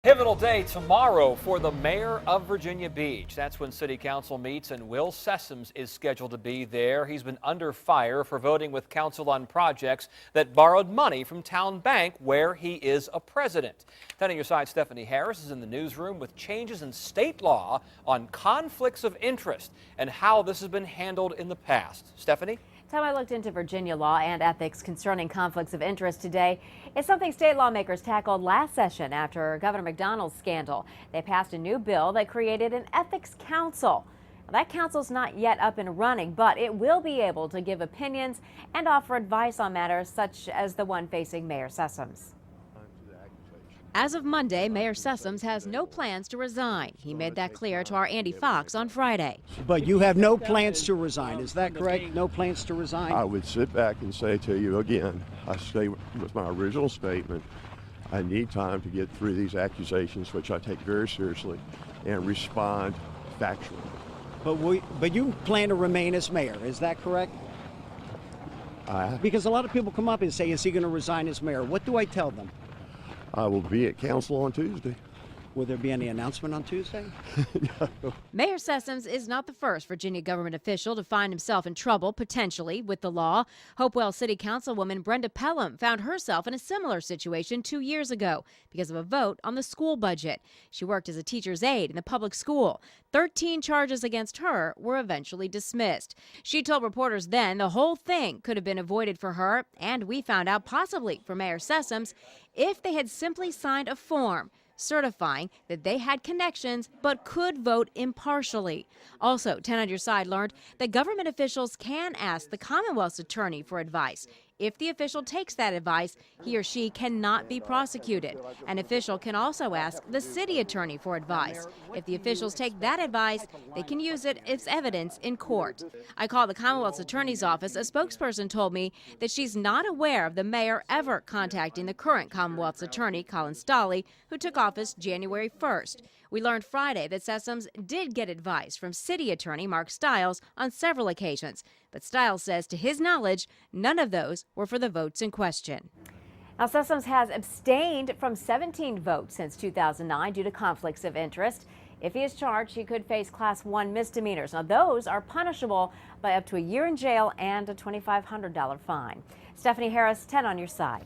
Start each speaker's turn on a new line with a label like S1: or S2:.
S1: Pivotal day tomorrow for the mayor of Virginia Beach. That's when city council meets and Will Sessoms is scheduled to be there. He's been under fire for voting with council on projects that borrowed money from Town Bank, where he is a president. Then on your side, Stephanie Harris is in the newsroom with changes in state law on conflicts of interest and how this has been handled in the past. Stephanie?
S2: Time I looked into Virginia law and ethics concerning conflicts of interest today. It's something state lawmakers tackled last session after Governor McDonald's scandal. They passed a new bill that created an ethics council. Now, that council's not yet up and running, but it will be able to give opinions and offer advice on matters such as the one facing Mayor Sessoms. As of Monday, Mayor Sessoms has no plans to resign. He made that clear to our Andy Fox on Friday.
S3: But you have no plans to resign, is that correct? No plans to resign?
S4: I would sit back and say to you again, I stay with my original statement. I need time to get through these accusations, which I take very seriously, and respond factually.
S3: But you plan to remain as mayor, is that correct? Because a lot of people come up and say, is he going to resign as mayor? What do I tell them?
S4: I will be at council on Tuesday.
S3: Will there be any announcement on Tuesday?
S4: No.
S2: Mayor Sessoms is not the first Virginia government official to find himself in trouble, potentially, with the law. Hopewell City Councilwoman Brenda Pelham found herself in a similar situation 2 years ago because of a vote on the school budget. She worked as a teacher's aide in the public school. 13 charges against her were eventually dismissed. She told reporters then the whole thing could have been avoided for her, and we found out possibly for Mayor Sessoms, if they had simply signed a form certifying that they had connections but could vote impartially. Also, 10 on your side learned that government officials can ask the Commonwealth's attorney for advice. If the official takes that advice, he or she cannot be prosecuted. An official can also ask the city attorney for advice. If the officials take that advice, they can use it as evidence in court. I called the Commonwealth's attorney's office. A spokesperson told me that she's not aware of the mayor ever contacting the current Commonwealth's attorney, Colin Stolley, who took office January 1st. We learned Friday that Sessoms did get advice from city attorney Mark Stiles on several occasions, but Stiles says to his knowledge, none of those were for the votes in question. Now, Sessoms has abstained from 17 votes since 2009 due to conflicts of interest. If he is charged, he could face Class 1 misdemeanors. Now, those are punishable by up to a year in jail and a $2,500 fine. Stephanie Harris, 10 on your side.